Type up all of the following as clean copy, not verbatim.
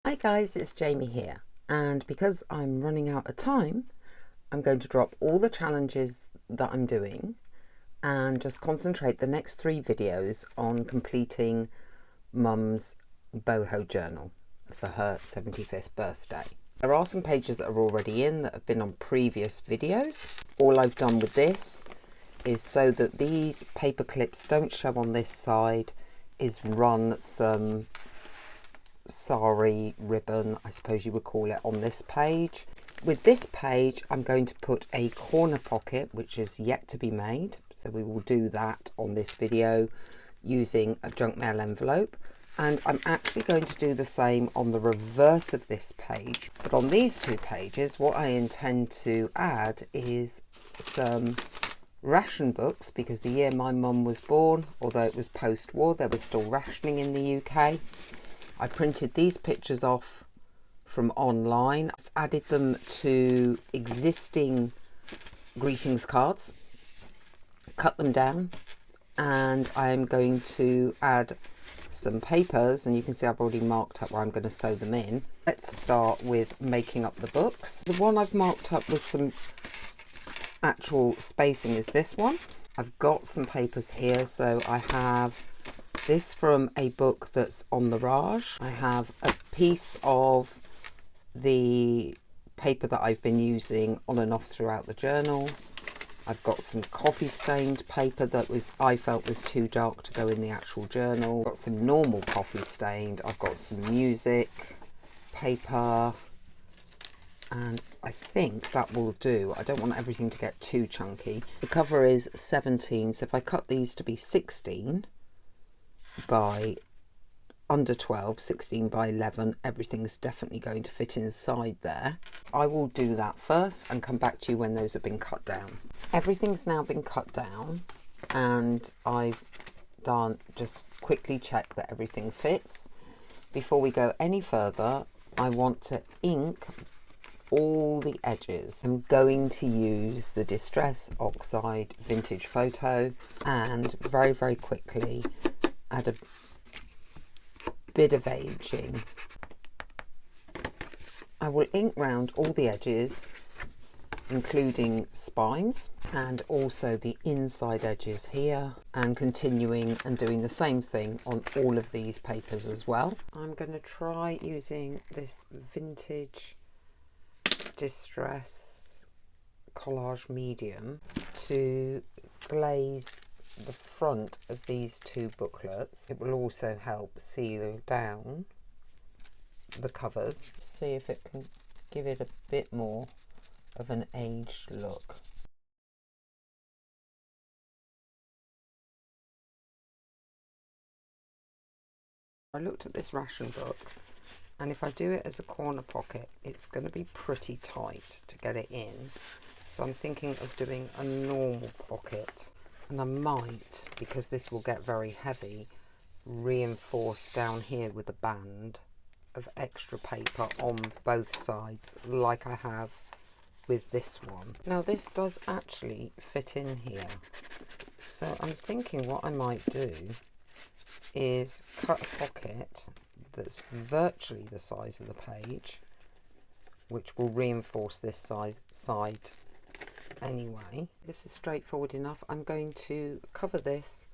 Hi guys, it's Jamie here, and because I'm running out of time, I'm going to drop all the challenges that I'm doing and just concentrate the next 3 videos on completing Mum's boho journal for her 75th birthday. There are some pages that are already in that have been on previous videos. All I've done with this is, so that these paper clips don't show on this side, is run some sari ribbon, I suppose you would call it, on this page. With this page I'm going to put a corner pocket which is yet to be made, so we will do that on this video using a junk mail envelope, and I'm actually going to do the same on the reverse of this page. But on these 2 pages what I intend to add is some ration books, because the year my mum was born, although it was post-war, there was still rationing in the UK. I printed these pictures off from online, added them to existing greetings cards, cut them down, and I'm going to add some papers, and you can see I've already marked up where I'm going to sew them in. Let's start with making up the books. The one I've marked up with some actual spacing is this one. I've got some papers here, so I have this from a book that's on the Raj. I have a piece of the paper that I've been using on and off throughout the journal. I've got some coffee stained paper that I felt was too dark to go in the actual journal. I've got some normal coffee stained. I've got some music paper, and I think that will do. I don't want everything to get too chunky. The cover is 17, so if I cut these to be 16 by under 12, 16 by 11, everything's definitely going to fit inside there. I will do that first and come back to you when those have been cut down. Everything's now been cut down, and I've done just quickly check that everything fits. Before we go any further, I want to ink all the edges. I'm going to use the Distress Oxide Vintage Photo and very quickly add a bit of aging. I will ink round all the edges, including spines, and also the inside edges here, and continuing and doing the same thing on all of these papers as well. I'm going to try using this vintage Distress collage medium to glaze the front of these 2 booklets. It will also help seal down the covers. See if it can give it a bit more of an aged look. I looked at this ration book, and if I do it as a corner pocket, it's going to be pretty tight to get it in. So I'm thinking of doing a normal pocket. And I might, because this will get very heavy, reinforce down here with a band of extra paper on both sides, like I have with this one. Now this does actually fit in here, so I'm thinking what I might do is cut a pocket that's virtually the size of the page, which will reinforce this side anyway. This is straightforward enough. I'm going to cover this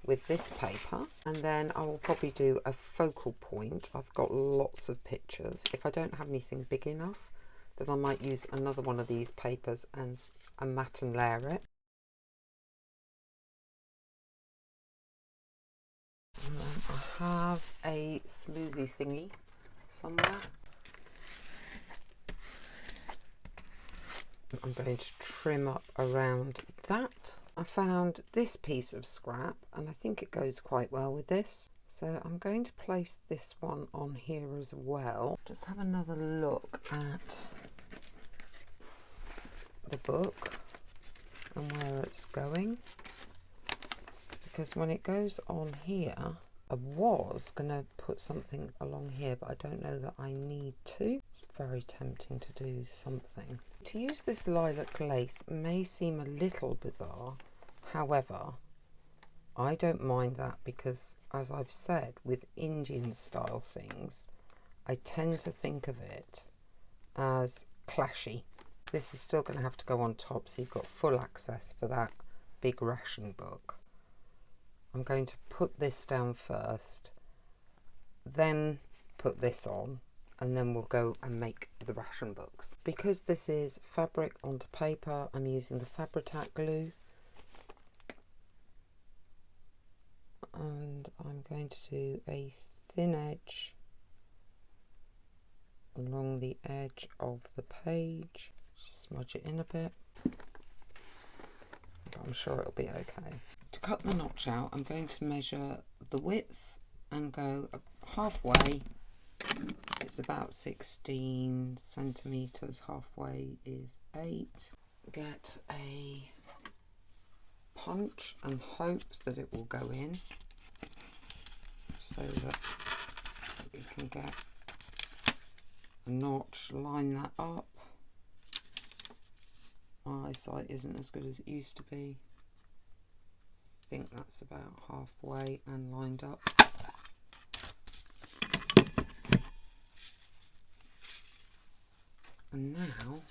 with this paper, and then I will probably do a focal point. I've got lots of pictures. If I don't have anything big enough, then I might use another one of these papers and mat and layer it. And then I have a smoothie thingy somewhere. I'm going to trim up around that. I found this piece of scrap, and I think it goes quite well with this. So I'm going to place this one on here as well. Just have another look at the book and where it's going. Because when it goes on here, I was going to put something along here, but I don't know that I need to. It's very tempting to do something. To use this lilac lace may seem a little bizarre, however, I don't mind that, because as I've said, with Indian style things, I tend to think of it as clashy. This is still going to have to go on top, so you've got full access for that big ration book. I'm going to put this down first, then put this on, and then we'll go and make the ration books. Because this is fabric onto paper, I'm using the Fabri-Tac glue. And I'm going to do a thin edge along the edge of the page. Smudge it in a bit, but I'm sure it'll be okay. To cut the notch out, I'm going to measure the width and go halfway. It's about 16 centimetres, halfway is 8. Get a punch and hope that it will go in, so that we can get a notch, line that up. My eyesight isn't as good as it used to be. I think that's about halfway and lined up. And now,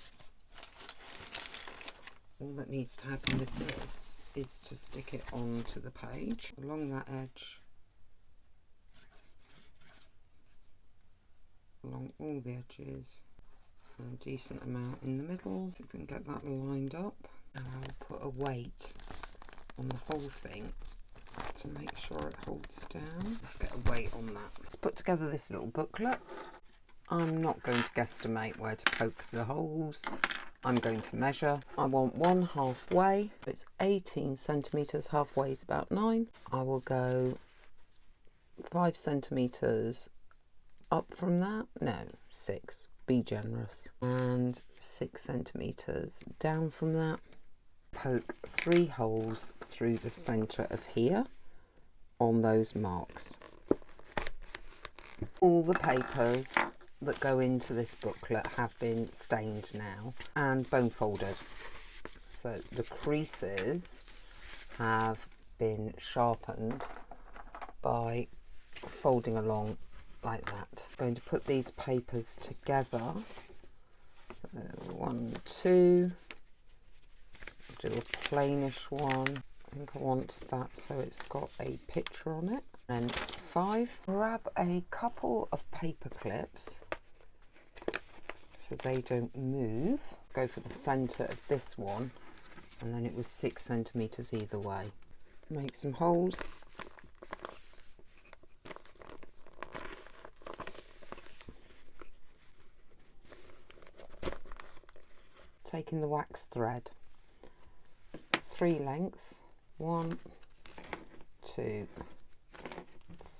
all that needs to happen with this is to stick it onto the page, along that edge, along all the edges, and a decent amount in the middle. See if we can get that lined up. And I'll put a weight on the whole thing to make sure it holds down. Let's get a weight on that. Let's put together this little booklet. I'm not going to guesstimate where to poke the holes. I'm going to measure. I want one halfway. It's 18 centimetres, halfway is about 9. I will go 5 centimetres up from that. No, 6. Be generous. And 6 centimetres down from that. Poke 3 holes through the centre of here on those marks. All the papers that go into this booklet have been stained now and bone folded, so the creases have been sharpened by folding along like that. I'm going to put these papers together, so 1, 2, do a plainish one. I think I want that so it's got a picture on it. Then 5, grab a couple of paper clips so they don't move. Go for the centre of this one, and then it was 6 centimetres either way. Make some holes. Taking the wax thread, 3 lengths, 1, 2,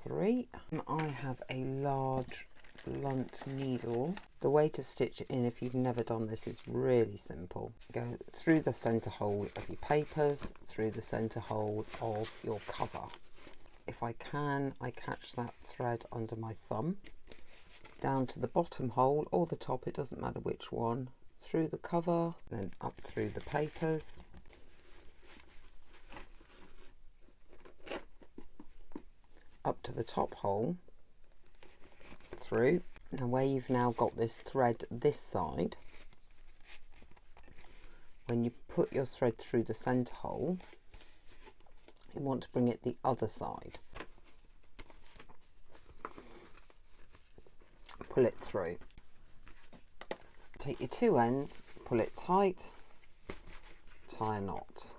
3. I have a large blunt needle. The way to stitch it in, if you've never done this, is really simple. Go through the centre hole of your papers, through the centre hole of your cover. If I can, I catch that thread under my thumb, down to the bottom hole or the top, it doesn't matter which one, through the cover, then up through the papers. Up to the top hole, through. Now where you've now got this thread this side, when you put your thread through the centre hole, you want to bring it the other side. Pull it through. Take your 2 ends, pull it tight, tie a knot.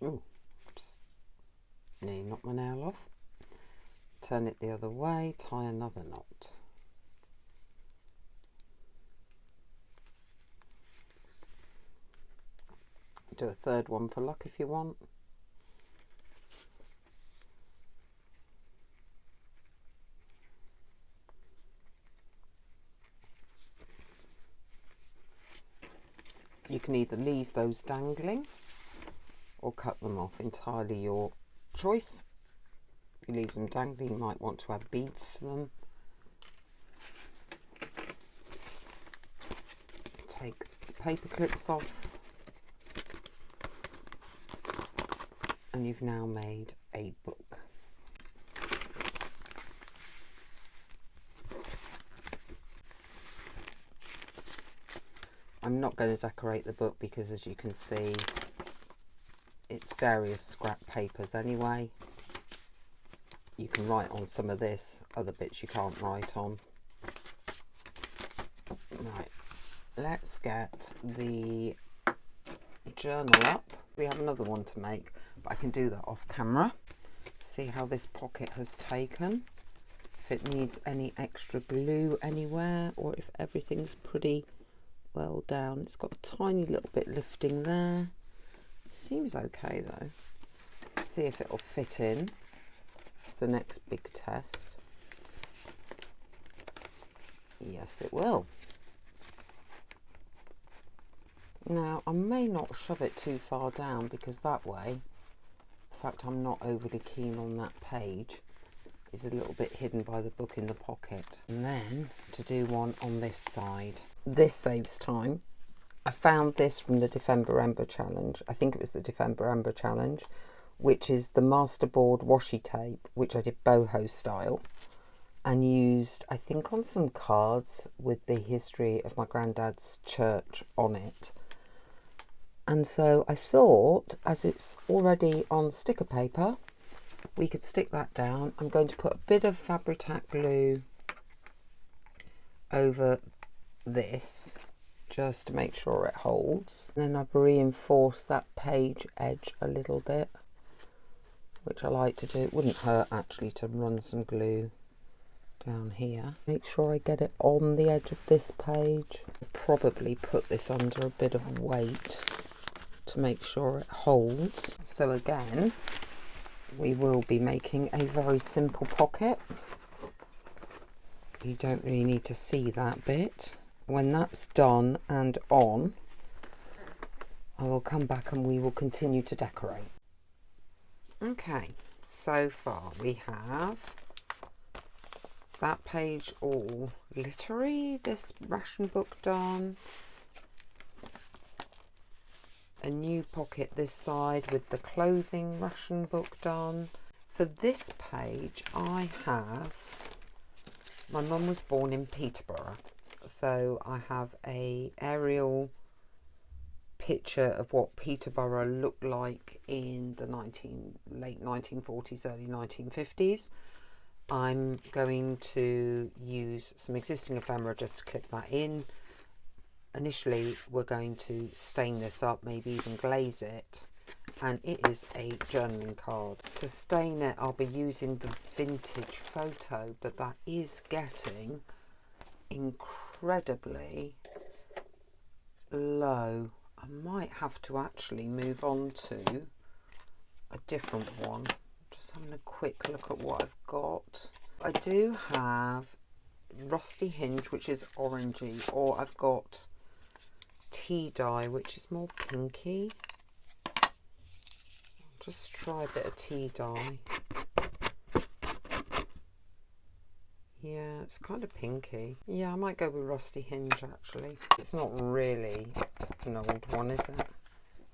Ooh, just nearly knocked my nail off. Turn it the other way, tie another knot. Do a 3rd one for luck if you want. You can either leave those dangling or cut them off, entirely your choice. If you leave them dangling, you might want to add beads to them. Take the paper clips off, and you've now made a book. I'm not going to decorate the book because, as you can see, it's various scrap papers anyway. You can write on some of this, other bits you can't write on. Right, let's get the journal up. We have another one to make, but I can do that off camera. See how this pocket has taken, if it needs any extra glue anywhere, or if everything's pretty well down. It's got a tiny little bit lifting there. Seems okay though. Let's see if it'll fit in. It's the next big test. Yes, it will. Now, I may not shove it too far down, because that way, the fact I'm not overly keen on that page, is a little bit hidden by the book in the pocket. And then to do one on this side. This saves time. I found this from the Defender Ember Challenge. I think it was the Defender Ember Challenge, which is the masterboard washi tape, which I did boho style, and used, I think, on some cards with the history of my granddad's church on it. And so I thought, as it's already on sticker paper, we could stick that down. I'm going to put a bit of Fabri-Tac glue over this, just to make sure it holds. Then I've reinforced that page edge a little bit, which I like to do. It wouldn't hurt actually to run some glue down here. Make sure I get it on the edge of this page. I'll probably put this under a bit of weight to make sure it holds. So again, we will be making a very simple pocket. You don't really need to see that bit. When that's done and on, I will come back and we will continue to decorate. Okay, so far we have that page all glittery, this ration book done, a new pocket this side with the clothing ration book done. For this page I have, my mum was born in Peterborough, so I have a aerial picture of what Peterborough looked like in the late 1940s, early 1950s. I'm going to use some existing ephemera just to clip that in. Initially we're going to stain this up, maybe even glaze it, and it is a journaling card. To stain it I'll be using the vintage photo, but that is getting incredibly low. I might have to actually move on to a different one. Just having a quick look at what I've got. I do have Rusty Hinge, which is orangey, or I've got tea dye, which is more pinky. I'll just try a bit of tea dye. Yeah, it's kind of pinky. Yeah, I might go with Rusty Hinge actually. It's not really an old one, is it?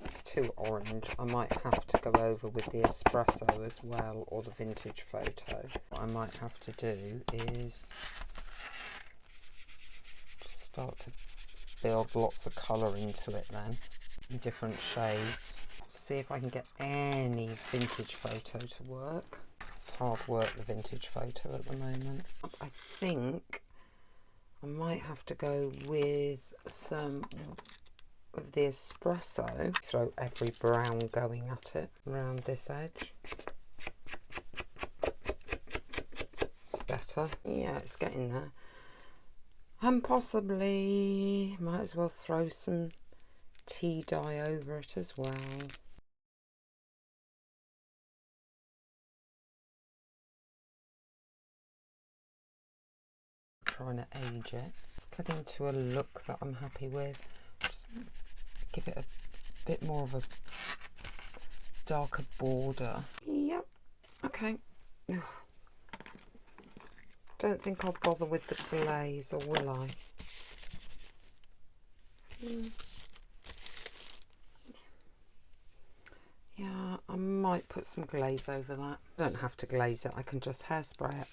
It's too orange. I might have to go over with the espresso as well, or the vintage photo. What I might have to do is just start to build lots of colour into it then, in different shades. See if I can get any vintage photo to work. It's hard work, the vintage photo at the moment. I think I might have to go with some of the espresso. Throw every brown going at it around this edge. It's better. Yeah, it's getting there. And possibly might as well throw some tea dye over it as well. Trying to age it. It's getting to a look that I'm happy with. Just give it a bit more of a darker border. Yep. Okay. Don't think I'll bother with the glaze, or will I? Yeah, I might put some glaze over that. I don't have to glaze it, I can just hairspray it.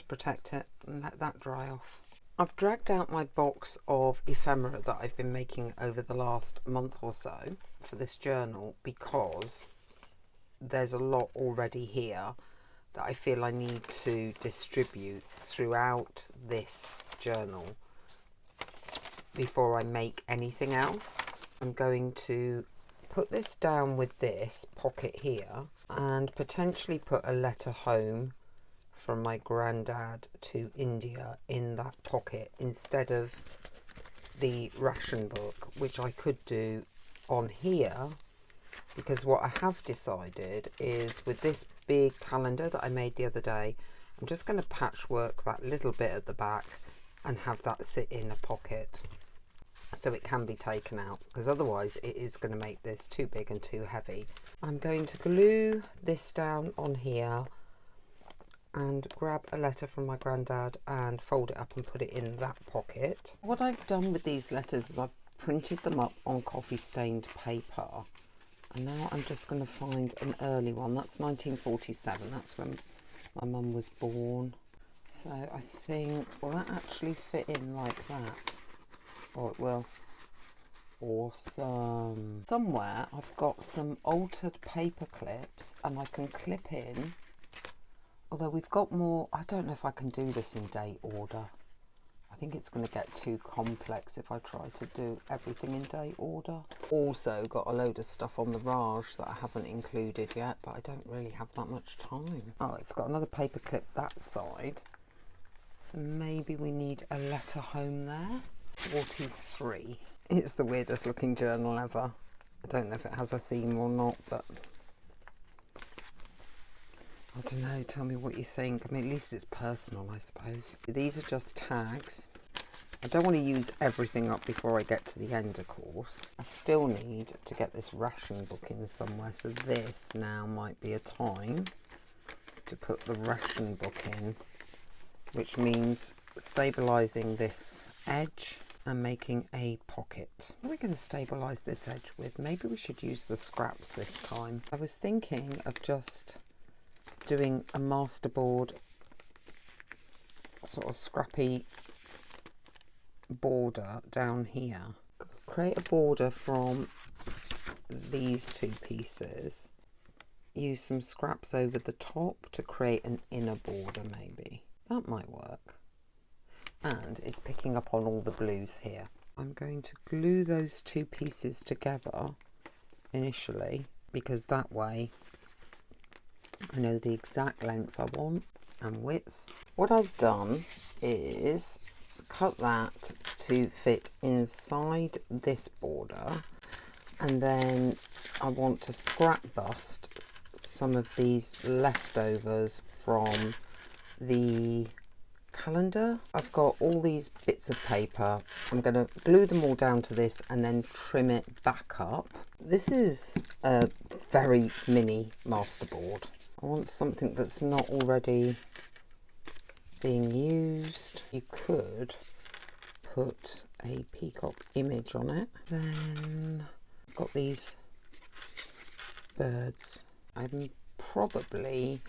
protect it and let that dry off. I've dragged out my box of ephemera that I've been making over the last month or so for this journal because there's a lot already here that I feel I need to distribute throughout this journal before I make anything else. I'm going to put this down with this pocket here and potentially put a letter home from my granddad to India in that pocket instead of the ration book, which I could do on here, because what I have decided is with this big calendar that I made the other day, I'm just going to patchwork that little bit at the back and have that sit in a pocket so it can be taken out, because otherwise it is going to make this too big and too heavy. I'm going to glue this down on here and grab a letter from my granddad and fold it up and put it in that pocket. What I've done with these letters is I've printed them up on coffee stained paper, and now I'm just going to find an early one. That's 1947, that's when my mum was born. So I think, will that actually fit in like that? Oh, it will. Awesome. Somewhere I've got some altered paper clips and I can clip in. Although we've got more, I don't know if I can do this in date order. I think it's going to get too complex if I try to do everything in date order. Also got a load of stuff on the Raj that I haven't included yet, but I don't really have that much time. Oh, it's got another paper clip that side. So maybe we need a letter home there. 43. It's the weirdest looking journal ever. I don't know if it has a theme or not, but I don't know, tell me what you think. I mean, at least it's personal, I suppose. These are just tags. I don't want to use everything up before I get to the end, of course. I still need to get this ration book in somewhere, so this now might be a time to put the ration book in, which means stabilising this edge and making a pocket. What are we going to stabilise this edge with? Maybe we should use the scraps this time. I was thinking of just doing a masterboard sort of scrappy border down here. Create a border from these two pieces. Use some scraps over the top to create an inner border maybe. That might work. And it's picking up on all the blues here. I'm going to glue those two pieces together initially, because that way I know the exact length I want and width. What I've done is cut that to fit inside this border, and then I want to scrap bust some of these leftovers from the calendar. I've got all these bits of paper. I'm going to glue them all down to this and then trim it back up. This is a very mini masterboard. I want something that's not already being used. You could put a peacock image on it. Then I've got these birds. I'm probably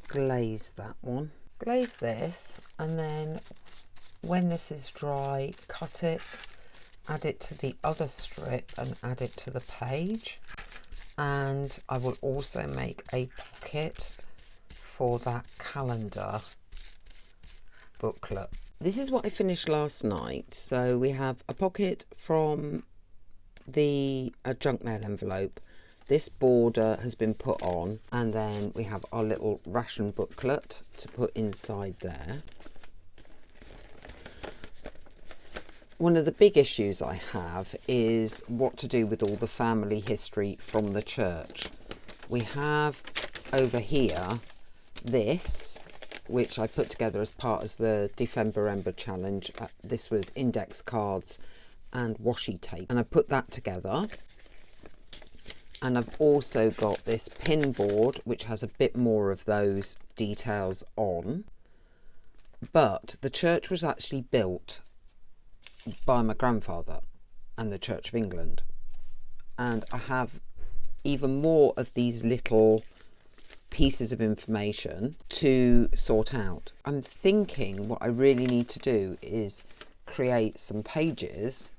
glaze that one. Glaze this, and then when this is dry, cut it, add it to the other strip and add it to the page. And I will also make a pocket for that calendar booklet. This is what I finished last night. So we have a pocket from the junk mail envelope. This border has been put on, and then we have our little ration booklet to put inside there. One of the big issues I have is what to do with all the family history from the church. We have over here this, which I put together as part of the Defember challenge. This was index cards and washi tape, and I put that together. And I've also got this pin board, which has a bit more of those details on. But the church was actually built by my grandfather and the Church of England. And I have even more of these little pieces of information to sort out. I'm thinking what I really need to do is create some pages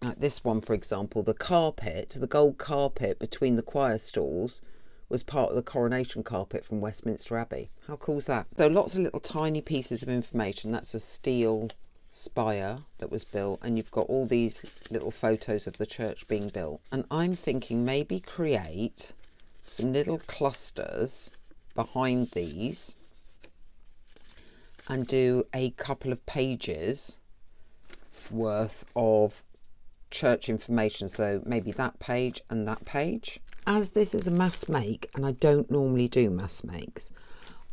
like this one, for example. The carpet, the gold carpet between the choir stalls, was part of the coronation carpet from Westminster Abbey. How cool is that? So lots of little tiny pieces of information. That's a steel spire that was built, and you've got all these little photos of the church being built. And I'm thinking maybe create some little clusters behind these and do a couple of pages worth of church information. So maybe that page and that page. As this is a mass make, and I don't normally do mass makes,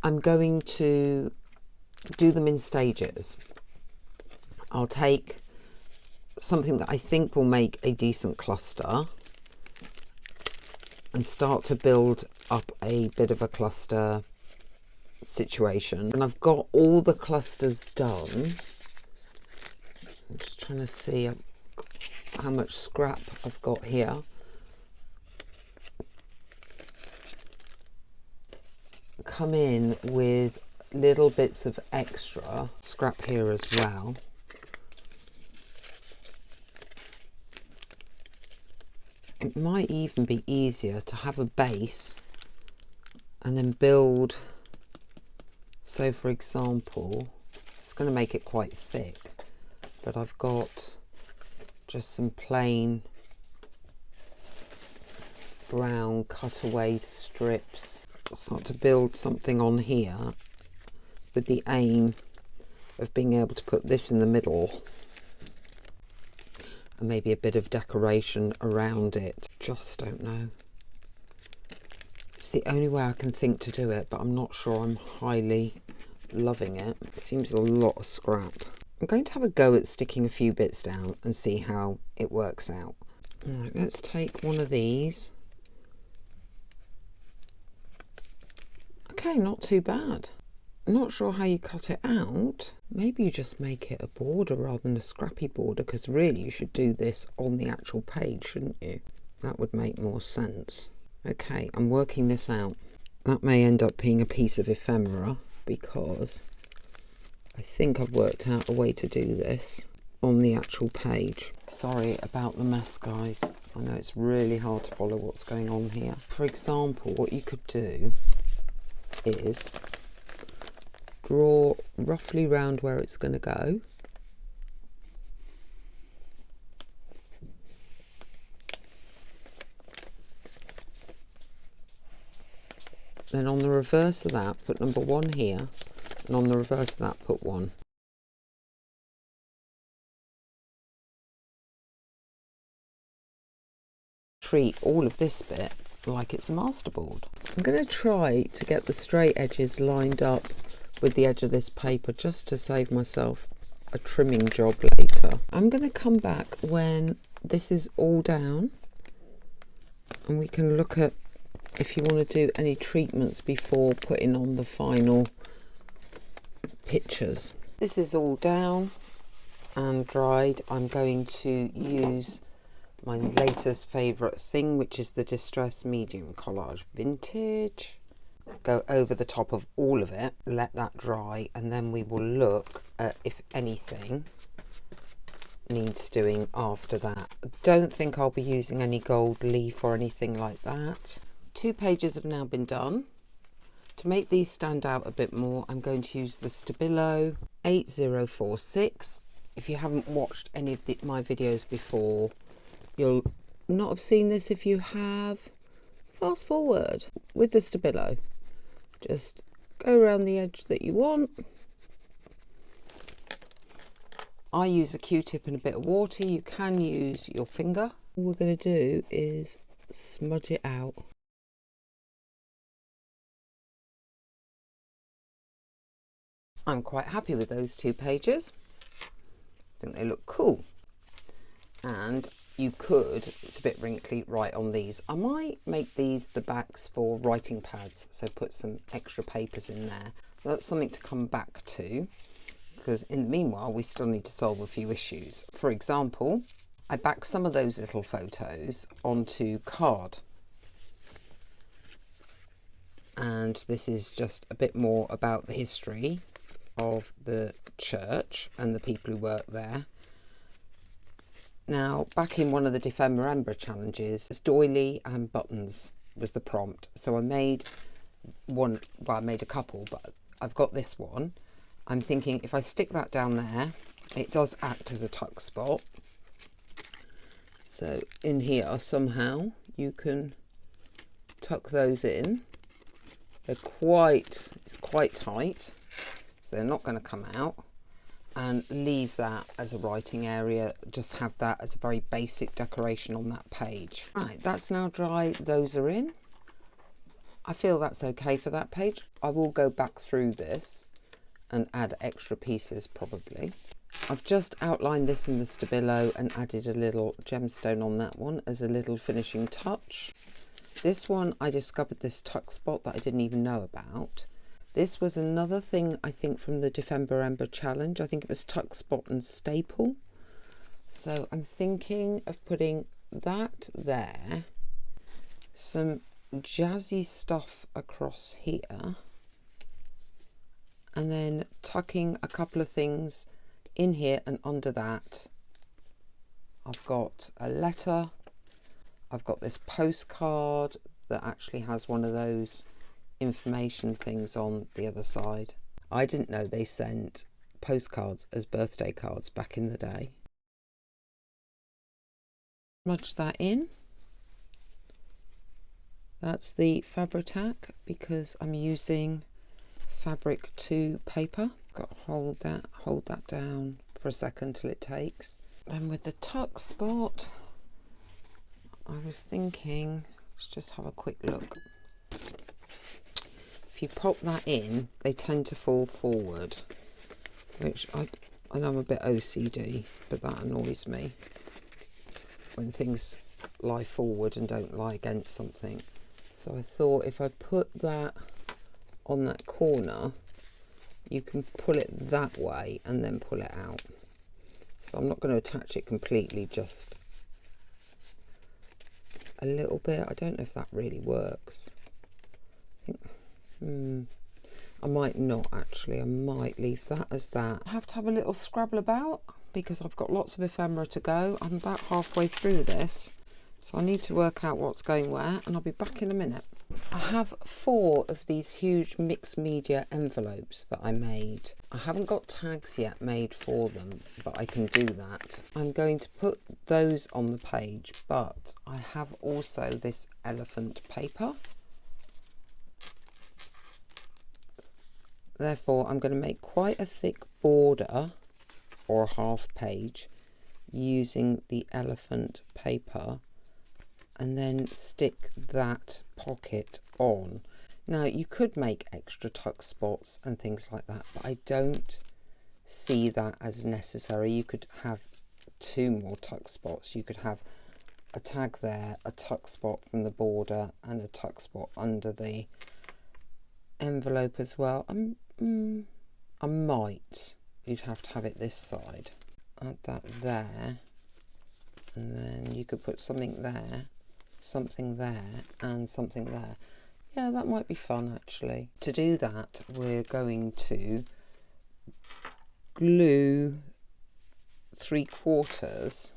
I'm going to do them in stages. I'll take something that I think will make a decent cluster and start to build up a bit of a cluster situation. And I've got all the clusters done. I'm just trying to see how much scrap I've got here. Come in with little bits of extra scrap here as well. It might even be easier to have a base and then build. So for example, it's going to make it quite thick, but I've got just some plain brown cutaway strips. Start to build something on here with the aim of being able to put this in the middle and maybe a bit of decoration around it. Just don't know. It's the only way I can think to do it, but I'm not sure I'm highly loving it. It seems a lot of scrap. I'm going to have a go at sticking a few bits down and see how it works out. All right, let's take one of these. Okay, not too bad. I'm not sure how you cut it out. Maybe you just make it a border rather than a scrappy border, because really you should do this on the actual page, shouldn't you? That would make more sense. Okay, I'm working this out. That may end up being a piece of ephemera, because I think I've worked out a way to do this on the actual page. Sorry about the mess, guys. I know it's really hard to follow what's going on here. For example, what you could do is draw roughly round where it's going to go. Then on the reverse of that, put number 1 here, and on the reverse of that, put 1. Treat all of this bit like it's a masterboard. I'm going to try to get the straight edges lined up with the edge of this paper just to save myself a trimming job later. I'm going to come back when this is all down and we can look at if you want to do any treatments before putting on the final pictures. This is all down and dried. I'm going to use my latest favourite thing, which is the Distress Medium Collage Vintage. Go over the top of all of it, let that dry, and then we will look at if anything needs doing after that. I don't think I'll be using any gold leaf or anything like that. 2 pages have now been done. To make these stand out a bit more, I'm going to use the Stabilo 8046. If you haven't watched any of my videos before, you'll not have seen this. If you have, fast forward with the Stabilo. Just go around the edge that you want. I use a Q-tip and a bit of water. You can use your finger. All we're going to do is smudge it out. I'm quite happy with those 2 pages. I think they look cool. And you could, it's a bit wrinkly, write on these. I might make these the backs for writing pads, so put some extra papers in there. That's something to come back to, because in the meanwhile we still need to solve a few issues. For example, I backed some of those little photos onto card. and this is just a bit more about the history of the church and the people who work there. Now, back in one of the Defember challenges, doily and buttons was the prompt. So I made one, well, I made a couple, but I've got this one. I'm thinking if I stick that down there, it does act as a tuck spot. So in here, somehow you can tuck those in. It's quite tight, so they're not going to come out. And leave that as a writing area, just have that as a very basic decoration on that page. Right, that's now dry, those are in. I feel that's okay for that page. I will go back through this and add extra pieces probably. I've just outlined this in the Stabilo and added a little gemstone on that one as a little finishing touch. This one, I discovered this tuck spot that I didn't even know about. This was another thing, I think, from the Defember challenge. I think it was tuck spot and staple. So I'm thinking of putting that there, some jazzy stuff across here, and then tucking a couple of things in here, and under that I've got a letter. I've got this postcard that actually has one of those information things on the other side. I didn't know they sent postcards as birthday cards back in the day. Smudge that in. That's the Fabri-Tac because I'm using fabric to paper. Got to hold that down for a second till it takes. And with the tuck spot, I was thinking, let's just have a quick look. If you pop that in, they tend to fall forward, which I know I'm a bit OCD, but that annoys me when things lie forward and don't lie against something. So I thought if I put that on that corner, you can pull it that way and then pull it out. So I'm not going to attach it completely, just a little bit. I don't know if that really works. I think I might not actually. I might leave that as that. I have to have a little scrabble about because I've got lots of ephemera to go. I'm about halfway through this, so I need to work out what's going where, and I'll be back in a minute. I have 4 of these huge mixed media envelopes that I made. I haven't got tags yet made for them, but I can do that. I'm going to put those on the page, but I have also this elephant paper. Therefore, I'm going to make quite a thick border or a half page using the elephant paper, and then stick that pocket on. Now, you could make extra tuck spots and things like that, but I don't see that as necessary. You could have 2 more tuck spots. You could have a tag there, a tuck spot from the border, and a tuck spot under the envelope as well. I might. You'd have to have it this side. Add that there, and then you could put something there, and something there. Yeah, that might be fun actually. To do that, we're going to glue 3/4,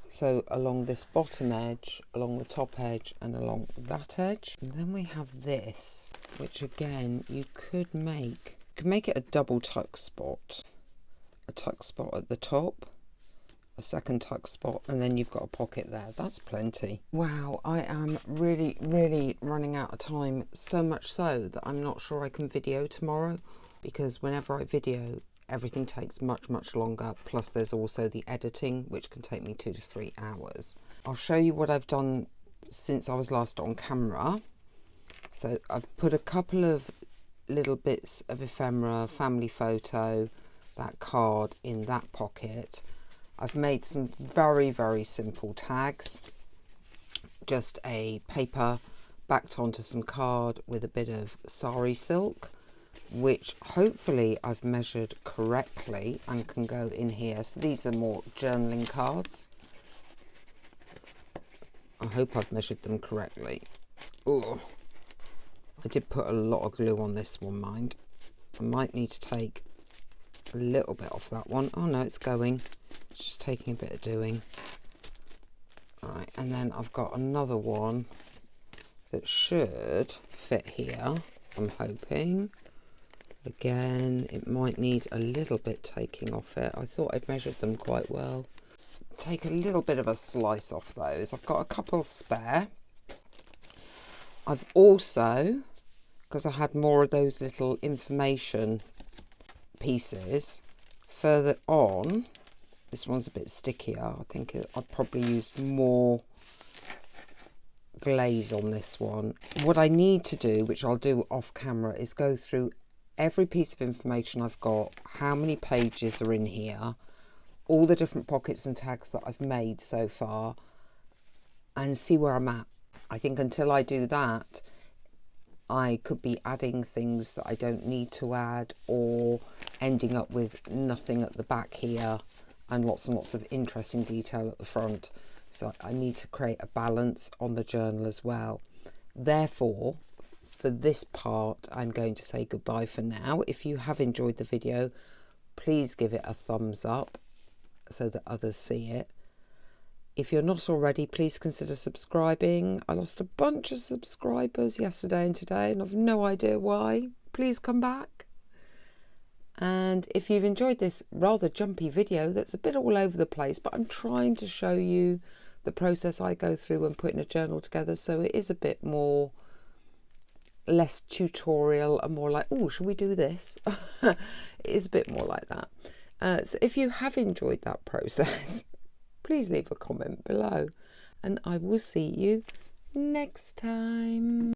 so along this bottom edge, along the top edge, and along that edge. And then we have this, which again you could make it a double tuck spot, a tuck spot at the top, a second tuck spot, and then you've got a pocket there. That's plenty. Wow, I am really running out of time, so much so that I'm not sure I can video tomorrow, because whenever I video, everything takes much longer, plus there's also the editing, which can take me 2 to 3 hours. I'll show you what I've done since I was last on camera. So I've put a couple of little bits of ephemera, family photo, that card in that pocket. I've made some very simple tags, just a paper backed onto some card with a bit of sari silk, which hopefully I've measured correctly and can go in here. So these are more journaling cards. I hope I've measured them correctly. Ugh. I did put a lot of glue on this one, mind. I might need to take a little bit off that one. Oh no, it's going. It's just taking a bit of doing. Right, and then I've got another one that should fit here, I'm hoping. Again, it might need a little bit taking off it. I thought I'd measured them quite well. Take a little bit of a slice off those. I've got a couple spare. I've also, because I had more of those little information pieces, further on, this one's a bit stickier. I think I've probably used more glaze on this one. What I need to do, which I'll do off camera, is go through every piece of information I've got, how many pages are in here, all the different pockets and tags that I've made so far, and see where I'm at. I think until I do that, I could be adding things that I don't need to add, or ending up with nothing at the back here and lots of interesting detail at the front. So I need to create a balance on the journal as well. Therefore, for this part, I'm going to say goodbye for now. If you have enjoyed the video, please give it a thumbs up so that others see it. If you're not already, please consider subscribing. I lost a bunch of subscribers yesterday and today, and I've no idea why. Please come back. And if you've enjoyed this rather jumpy video that's a bit all over the place, but I'm trying to show you the process I go through when putting a journal together, so it is a bit more, less tutorial and more like, oh, should we do this? It is a bit more like that. So if you have enjoyed that process, please leave a comment below, and I will see you next time.